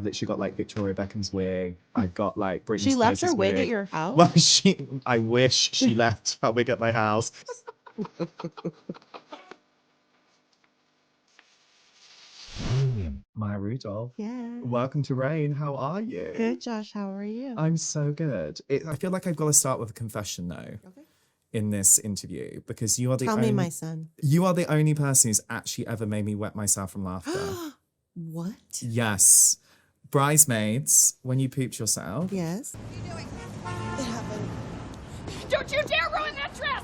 I've literally got like Victoria Beckham's wig. I've got like Britney She left her Spears' wig at your house? Well, I wish she left her wig at my house. My Rudolph. Yeah. Welcome to Rain. How are you? Good, Josh. How are you? I'm so good. I feel like I've got to start with a confession though. Okay. In this interview, because you are the Tell me, my son. You are the only person who's actually ever made me wet myself from laughter. What? Yes. Bridesmaids, when you pooped yourself. Yes. What are you doing? It happened. Don't you dare ruin that dress!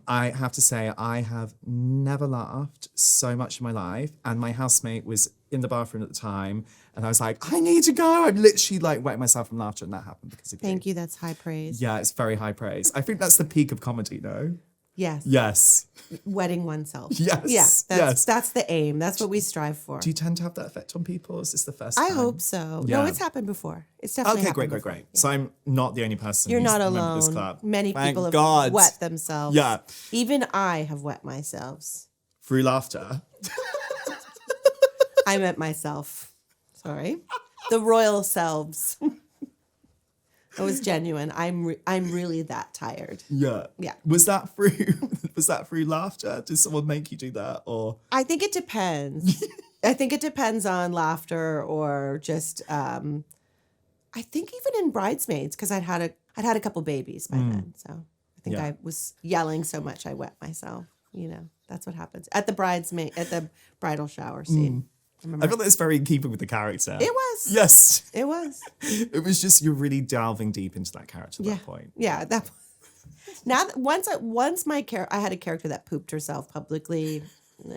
I have to say, I have never laughed so much in my life. And my housemate was in the bathroom at the time. And I was like, I need to go. I'm literally like wetting myself from laughter. And that happened because of you. Thank you. That's high praise. Yeah, it's very high praise. I think that's the peak of comedy, no? Yes. Yes. Wetting oneself. Yes. Yeah. Yes. That's the aim. That's what we strive for. Do you tend to have that effect on people? Is this the first I time? hope so. Yeah. No, it's happened before. It's definitely Okay, happened great. before. Yeah. So I'm not the only person You're who's not a member of alone. this club. Many Thank people have God. wet themselves. Yeah. Even I have wet myself. Through laughter. I meant myself. Sorry. The royal selves. It was genuine. I'm really that tired. Yeah. Yeah. Was that through laughter? Did someone make you do that or? I think it depends. I think it depends on laughter or just I think even in Bridesmaids, because I'd had a couple babies by then. So I think I was yelling so much I wet myself. You know, that's what happens. At the bridal shower scene. I feel that it's very in keeping with the character. It was. Yes. It was. It was just you're really delving deep into that character at that point. Yeah, now that once I had a character that pooped herself publicly,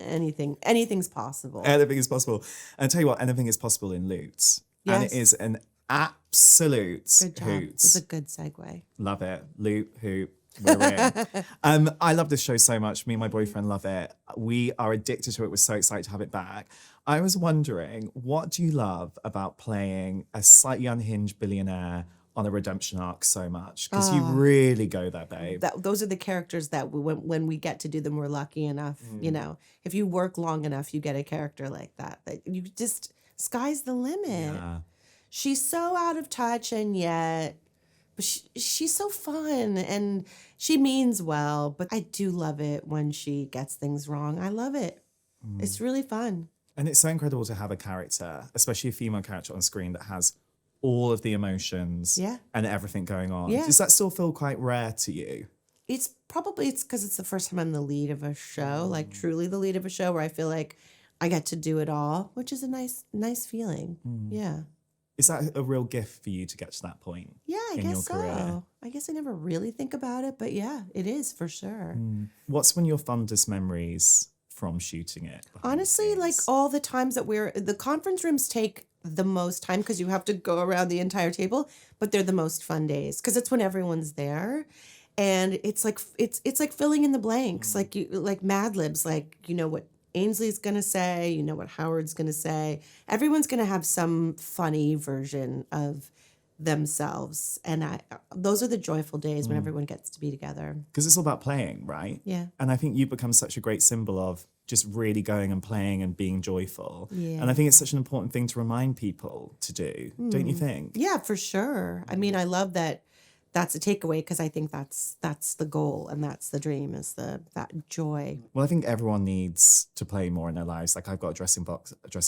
anything's possible. Anything is possible. And I tell you what, anything is possible in Loot. And it is an absolute Good job. hoot. It's a good segue. Love it. Loot, hoot. We're in. I love this show so much. Me and my boyfriend love it. We are addicted to it. We're so excited to have it back. I was wondering, what do you love about playing a slightly unhinged billionaire on a redemption arc so much? Because you really go there, babe. Those are the characters that when we get to do them, we're lucky enough. You know, if you work long enough, you get a character like that. That you just sky's the limit. Yeah. She's so out of touch, and yet. But she's so fun and she means well, but I do love it when she gets things wrong. I love it. It's really fun. And it's so incredible to have a character, especially a female character on screen that has all of the emotions and everything going on. Yeah. Does that still feel quite rare to you? It's because it's the first time I'm the lead of a show, like truly the lead of a show where I feel like I get to do it all, which is a nice feeling. Yeah. Is that a real gift for you to get to that point? Yeah, I in guess your so. career? I guess I never really think about it, but yeah, it is for sure. What's one of your fondest memories from shooting it? Honestly, like all the times that the conference rooms take the most time because you have to go around the entire table, but they're the most fun days because it's when everyone's there. And it's like filling in the blanks, like Mad Libs, like you know what Ainsley's gonna say, you know what Howard's gonna say. Everyone's gonna have some funny version of themselves, and those are the joyful days when everyone gets to be together. Because it's all about playing, right? Yeah. And I think you've become such a great symbol of just really going and playing and being joyful. Yeah. And I think it's such an important thing to remind people to do, don't you think? Yeah, for sure. I mean, I love that. That's a takeaway because I think that's the goal and that's the dream is that joy. Well, I think everyone needs to play more in their lives. Like I've got a dressing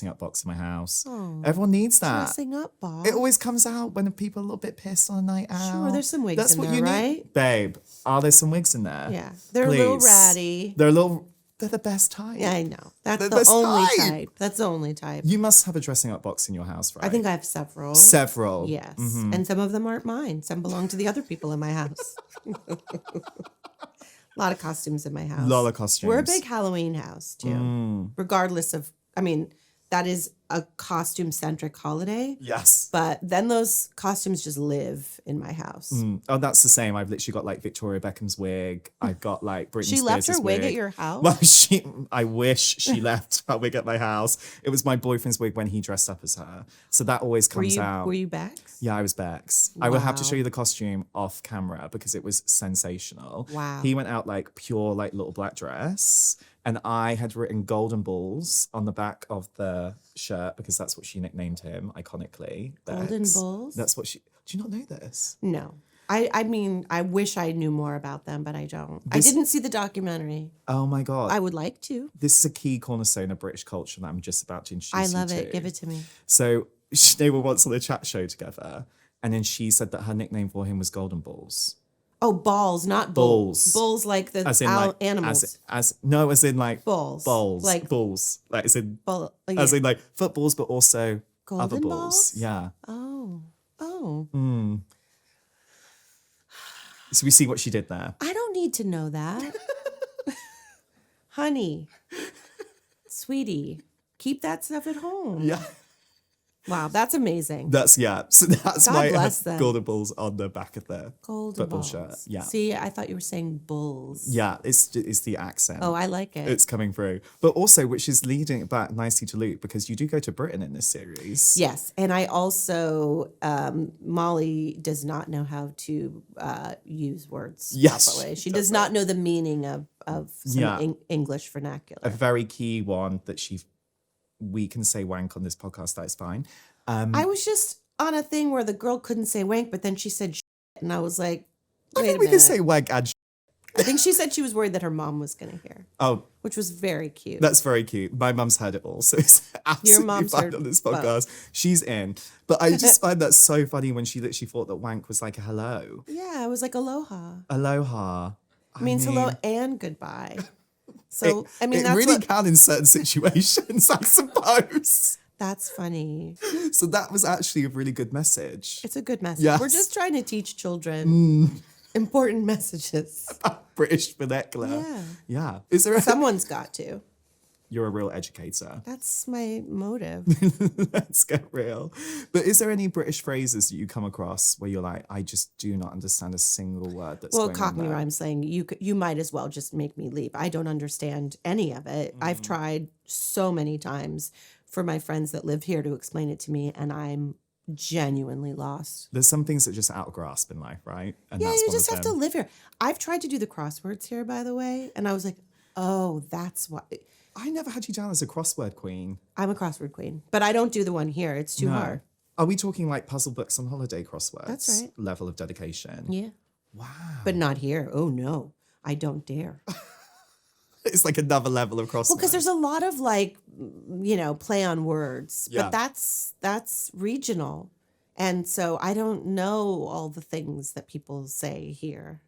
up box in my house. Oh, Everyone needs that. dressing up, Bob. It always comes out when people are a little bit pissed on a night out. Sure, there's some wigs That's in what there, you right? need. Babe, are there some wigs in there? Yeah, they're a little Please. ratty. They're the best type. Yeah, I know. That's They're the best only type. type. That's the only type. You must have a dressing up box in your house, right? I think I have several. Several. Yes. And some of them aren't mine. Some belong to the other people in my house. A lot of costumes in my house. Lot of costumes. We're a big Halloween house, too. Regardless of, I mean, that is a costume-centric holiday. Yes. But then those costumes just live in my house. Oh, that's the same. I've literally got like Victoria Beckham's wig. I've got like Britney She Spears' left her wig at your house? Well, I wish she left her wig at my house. It was my boyfriend's wig when he dressed up as her. So that always comes out. Were you Becks? Yeah, I was Becks. I will have to Wow. show you the costume off camera because it was sensational. Wow. He went out like pure like little black dress. And I had written golden balls on the back of the shirt because that's what she nicknamed him, iconically. Golden Becks. balls? That's what she... Do you not know this? No. I mean, I wish I knew more about them, but I don't. I didn't see the documentary. Oh my God. I would like to. This is a key cornerstone of British culture that I'm just about to introduce I you love to. it. Give it to me. So they were once on a chat show together, and then she said that her nickname for him was Golden Balls. Oh, balls, not Bulls. Bulls like the As in like animals. as in like Balls. Balls. Like- balls. Like as in Bull, as in like footballs, but also Golden other balls. balls? Yeah. Oh. Oh. So we see what she did there. I don't need to know that. Honey. Sweetie. Keep that stuff at home. Yeah. Wow, that's amazing. So that's God my bless them. golden balls on the back of the Golden football balls. shirt. Yeah. See, I thought you were saying bulls. Yeah, it's the accent. Oh, I like it. It's coming through. But also, which is leading it back nicely to Luke, because you do go to Britain in this series. Yes, and I also Molly does not know how to use words Yes, properly. She does not know the meaning of some Yeah. English vernacular. A very key one that we can say wank on this podcast, that is fine. I was just on a thing where the girl couldn't say wank, but then she said shit, and I was like, I wait think a we minute. can say wank and I think she said she was worried that her mom was going to hear, Oh, which was very cute. that's very cute. My mum's heard it all, so it's absolutely mom's fine heard on this both. podcast. She's in. But I just find that so funny when she literally thought that wank was like a hello. Yeah, it was like aloha. Aloha. It means mean, hello and goodbye. So, I mean, it that's really what, can in certain situations, I suppose. that's funny. So that was actually a really good message. It's a good message. Yes. We're just trying to teach children important messages. British vernacular. Yeah. Yeah. Is there Someone's got to. You're a real educator. That's my motive. Let's get real. But is there any British phrases that you come across where you're like, I just do not understand a single word that's Well, going on Cockney there? rhyme saying you might as well just make me leave. I don't understand any of it. I've tried so many times for my friends that live here to explain it to me, and I'm genuinely lost. There's some things that just out of grasp in life, right? And Yeah, that's you one just of have to them. live here. I've tried to do the crosswords here, by the way, and I was like, oh, that's why. I never had you down as a crossword queen. I'm a crossword queen, but I don't do the one here. It's too No. hard. Are we talking like puzzle books on holiday crosswords? That's right. Level of dedication. Yeah. Wow. But not here. Oh, no. I don't dare. It's like another level of crosswords. Well, because there's a lot of like, play on words, Yeah. but that's regional. And so I don't know all the things that people say here.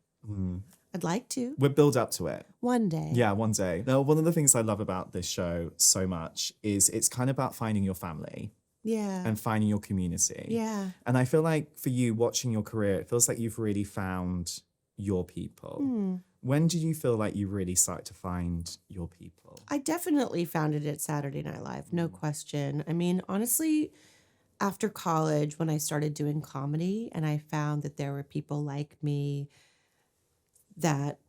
I'd like to We'll build up to it. one day. Yeah, one day. Now, one of the things I love about this show so much is it's kind of about finding your family Yeah. and finding your community. Yeah. And I feel like for you watching your career, it feels like you've really found your people. When did you feel like you really started to find your people? I definitely found it at Saturday Night Live, no question. I mean, honestly, after college, when I started doing comedy and I found that there were people like me that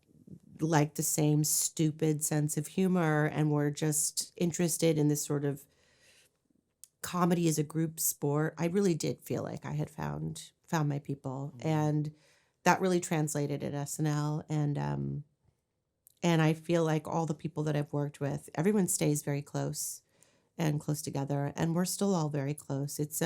liked the same stupid sense of humor and were just interested in this sort of comedy as a group sport, I really did feel like I had found my people. And that really translated at SNL. And I feel like all the people that I've worked with, everyone stays very close and close together, and we're still all very close. It's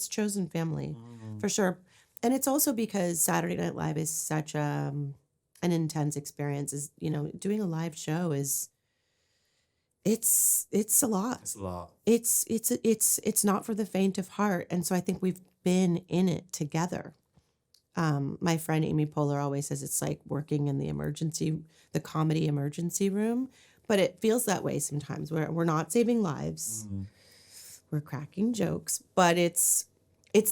chosen family for sure. And it's also because Saturday Night Live is such an intense experience. Is doing a live show is it's a lot. It's a lot. It's not for the faint of heart. And so I think we've been in it together. My friend Amy Poehler always says it's like working in the comedy emergency room, but it feels that way sometimes where we're not saving lives. We're cracking jokes, but it's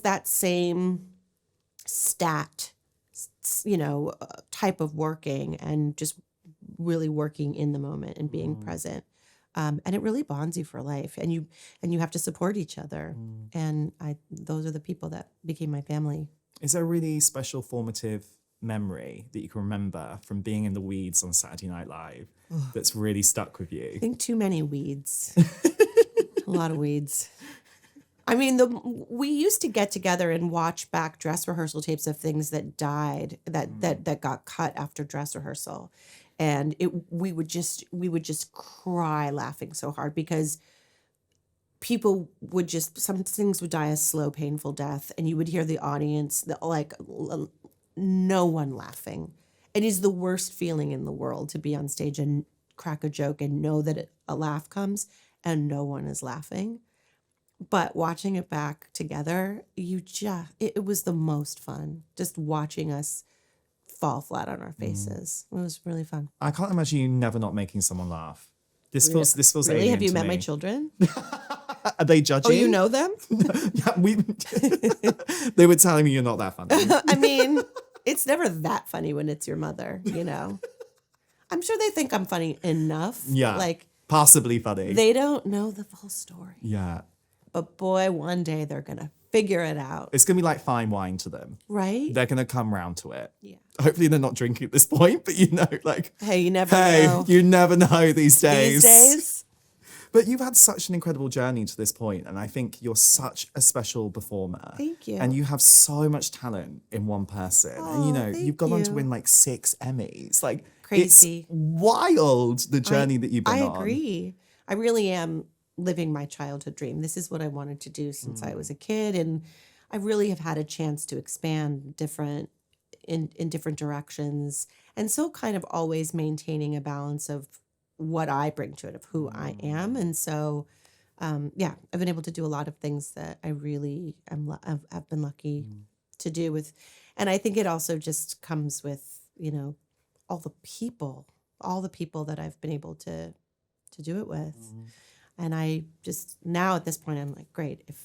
that same type of working and just really working in the moment and being present. And it really bonds you for life, and you have to support each other. And those are the people that became my family. Is there a really special formative memory that you can remember from being in the weeds on Saturday Night Live that's really stuck with you? I think too many weeds. A lot of weeds. I mean, we used to get together and watch back dress rehearsal tapes of things that died, that got cut after dress rehearsal. And we would just cry laughing so hard because people would some things would die a slow, painful death, and you would hear the audience, no one laughing. It is the worst feeling in the world to be on stage and crack a joke and know that a laugh comes and no one is laughing. But watching it back together, it was the most fun. Just watching us fall flat on our faces. It was really fun. I can't imagine you never not making someone laugh. This feels Really? alien Have you to met me. my children? Are they judging? Oh, you know them? Yeah, they were telling me you're not that funny. I mean, it's never that funny when it's your mother, you know. I'm sure they think I'm funny enough. Yeah, Like, possibly funny. they don't know the full story. Yeah, But boy, one day they're going to figure it out. it's gonna be like fine wine to them. Right? They're gonna come round to it. Yeah. Hopefully they're not drinking at this point, but Hey, you never know. you never know these days. These days? But you've had such an incredible journey to this point, and I think you're such a special performer. Thank you. And you have so much talent in one person. And thank you've gone on to you. win like 6 Emmys. Like Crazy. It's wild the journey that you've been on. I agree. I really am living my childhood dream. This is what I wanted to do since I was a kid, and I really have had a chance to expand in different directions, and so kind of always maintaining a balance of what I bring to it, of who I am. And so, I've been able to do a lot of things that I really have been lucky to do with. And I think it also just comes with, all the people that I've been able to do it with. And I just, now at this point, I'm like, great, if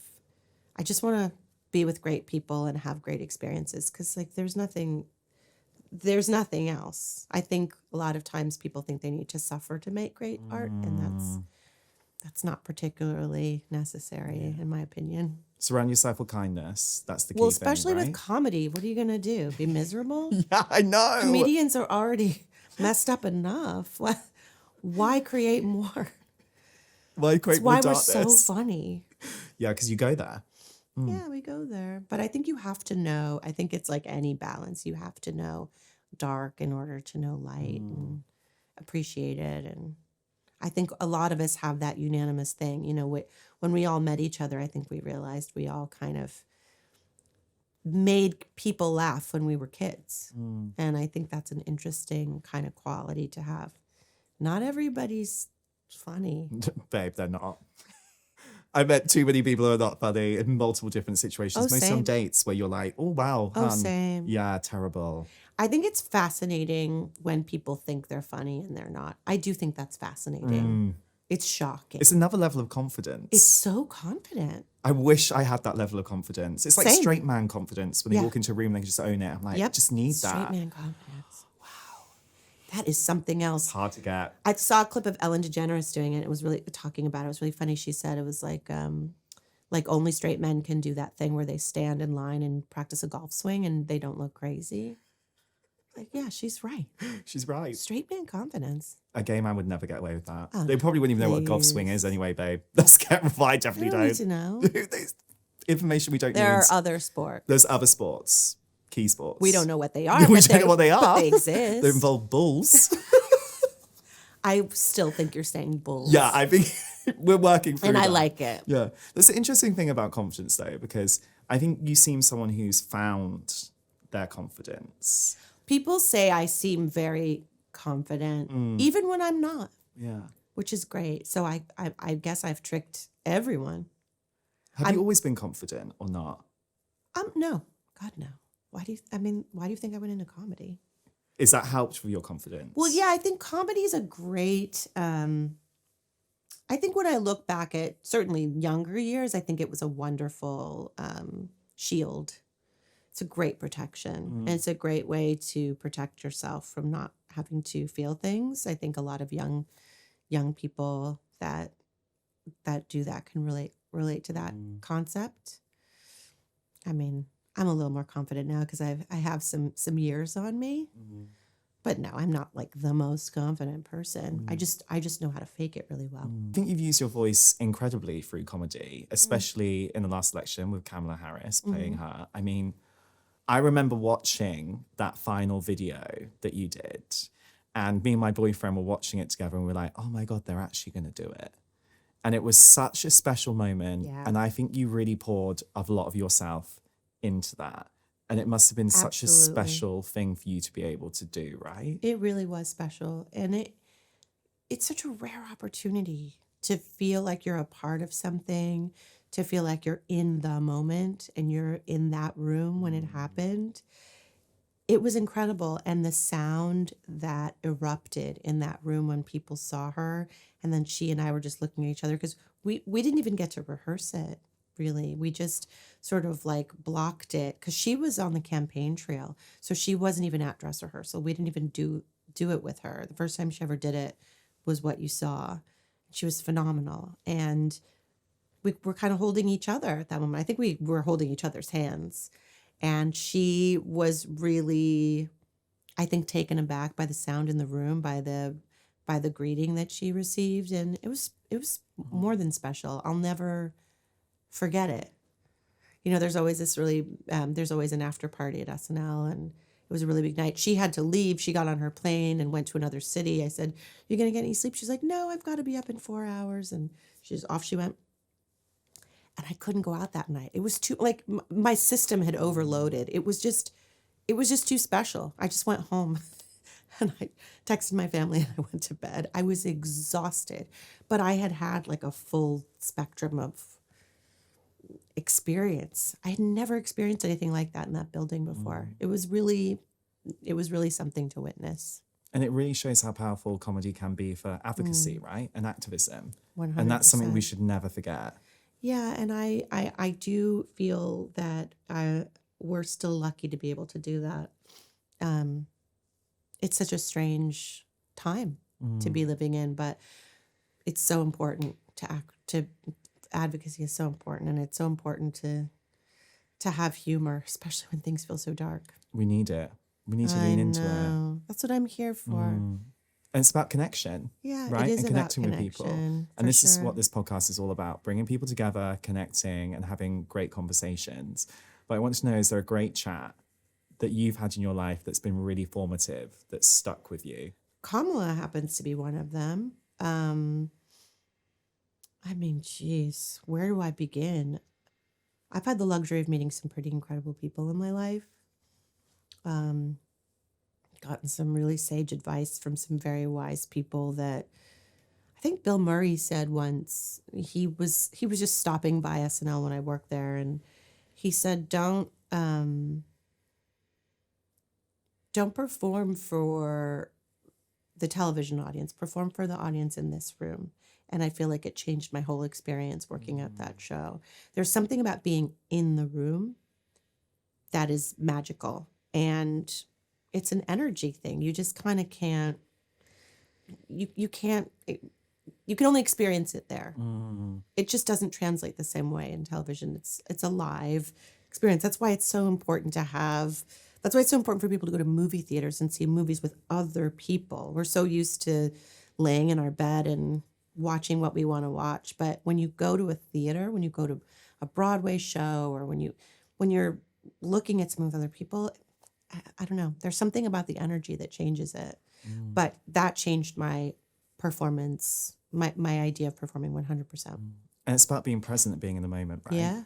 I just want to be with great people and have great experiences, because like there's nothing else. I think a lot of times people think they need to suffer to make great art, and that's not particularly necessary in my opinion. Surround yourself with kindness. That's the key Well, thing, especially right? with comedy, what are you gonna do? Be miserable? Yeah, I know. Comedians are already messed up enough. Why create more? Why create That's why more we're darkness? so funny. Yeah, because you go there. Yeah, we go there. But I think you have to know, I think it's like any balance. You have to know dark in order to know light and appreciate it. And I think a lot of us have that unanimous thing. When we all met each other, I think we realized we all kind of made people laugh when we were kids. And I think that's an interesting kind of quality to have. Not everybody's funny. Babe, they're not. I met too many people who are not funny in multiple different situations. Oh, Mostly on same. dates where you're like, oh, wow, Oh, hun. same. Yeah, terrible. I think it's fascinating when people think they're funny and they're not. I do think that's fascinating. It's shocking. It's another level of confidence. It's so confident. I wish I had that level of confidence. It's like Same. straight man confidence when they Yeah. walk into a room and they can just own it. I'm like, Yep. just need Straight that. man confidence. Wow. That is something else. It's hard to get. I saw a clip of Ellen DeGeneres doing it. It was really talking about it. It was really funny. She said it was like only straight men can do that thing where they stand in line and practice a golf swing and they don't look crazy. Like, yeah, she's right. She's right. Straight man confidence. A gay man would never get away with that. Oh, They probably wouldn't even know what a golf swing is anyway, babe. Let's get right. I Definitely don't need don't. to know. There's information we don't There need. are other sports. There's other sports, key sports. We don't know what they are. We but don't know what they are. But they exist. They involve bulls. I still think you're saying bulls. Yeah, I think we're working through And I that. like it. Yeah. That's the interesting thing about confidence, though, because I think you seem someone who's found their confidence. People say I seem very confident, even when I'm not, Yeah. which is great. So I guess I've tricked everyone. Have you always been confident or not? No. God, no. Why do you think I went into comedy? Is that helped with your confidence? Well, yeah, I think comedy is a great, I think when I look back at certainly younger years, I think it was a wonderful shield. It's a great protection. And it's a great way to protect yourself from not having to feel things. I think a lot of young people that do that can relate to that concept. I mean, I'm a little more confident now because I have some years on me. But no, I'm not like the most confident person. I just know how to fake it really well. I think you've used your voice incredibly through comedy, especially in the last election with Kamala Harris playing her. I mean, I remember watching that final video that you did, And me and my boyfriend were watching it together and we're like, oh my God, they're actually going to do it. And it was such a special moment. Yeah. And I think you really poured a lot of yourself into that. And it must have been such a Absolutely. special thing for you to be able to do, right? It really was special. And it's such a rare opportunity to feel like you're a part of something, to feel like you're in the moment and you're in that room when it happened. It was incredible. And the sound that erupted in that room when people saw her, and then she and I were just looking at each other because we didn't even get to rehearse it, really. We just sort of like blocked it because she was on the campaign trail. So she wasn't even at dress rehearsal. We didn't even do it with her. The first time she ever did it was what you saw. She was phenomenal. And we were kind of holding each other at that moment. I think we were holding each other's hands. And she was really, I think, taken aback by the sound in the room, by the greeting that she received. And it was more than special. I'll never forget it. You know, there's always there's always an after party at SNL, and it was a really big night. She had to leave. She got on her plane and went to another city. I said, "You gonna get any sleep?" She's like, "No, I've got to be up in 4 hours." And off she went. And I couldn't go out that night. It was too, like, my system had overloaded. It was just too special. I just went home and I texted my family and I went to bed. I was exhausted, but I had like a full spectrum of experience. I had never experienced anything like that in that building before. It was really something to witness. And it really shows how powerful comedy can be for advocacy, right? And activism. 100%. And that's something we should never forget. Yeah, and I do feel that we're still lucky to be able to do that. It's such a strange time to be living in, but it's so important to advocacy is so important, and it's so important to have humor, especially when things feel so dark. We need it. We need to lean into it. That's what I'm here for. And it's about connection, Yeah, right? it is and connecting about with people. connection, And this is sure. what this podcast is all about, bringing people together, connecting and having great conversations. But I want to know, is there a great chat that you've had in your life that's been really formative, that's stuck with you? Kamala happens to be one of them. I mean, geez, where do I begin? I've had the luxury of meeting some pretty incredible people in my life. Gotten some really sage advice from some very wise people that I think Bill Murray said once. He was just stopping by SNL when I worked there, and he said, don't perform for the television audience, perform for the audience in this room. And I feel like it changed my whole experience working at that show. There's something about being in the room that is magical, and it's an energy thing. You just kind of can't, you can only experience it there. It just doesn't translate the same way in television. It's a live experience. That's why it's so important that's why it's so important for people to go to movie theaters and see movies with other people. We're so used to laying in our bed and watching what we want to watch. But when you go to a theater, when you go to a Broadway show, or when you're looking at some of other people, I don't know. There's something about the energy that changes it. But that changed my performance, my idea of performing 100%. And it's about being present and being in the moment, right? Yeah.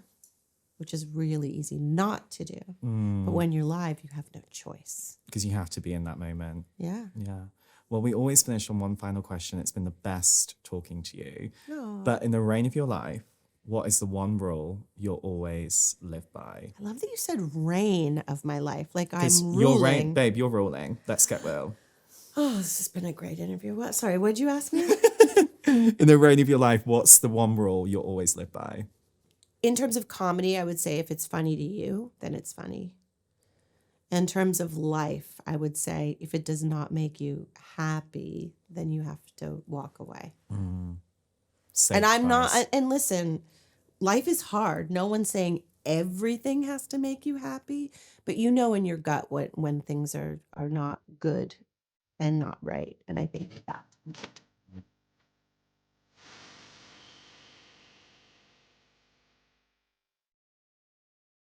Which is really easy not to do. But when you're live, you have no choice. Because you have to be in that moment. Yeah. Yeah. Well, we always finish on one final question. It's been the best talking to you. Aw. But in the reign of your life, what is the one rule you'll always live by? I love that you said reign of my life. Like I'm 'Cause ruling. you're reign, babe, you're ruling. Let's get real. Oh, this has been a great interview. What? Sorry, what did you ask me? In the reign of your life, what's the one rule you'll always live by? In terms of comedy, I would say if it's funny to you, then it's funny. In terms of life, I would say if it does not make you happy, then you have to walk away. Safe And I'm not, advice. and listen, life is hard. No one's saying everything has to make you happy, but you know in your gut when things are not good and not right. And I think that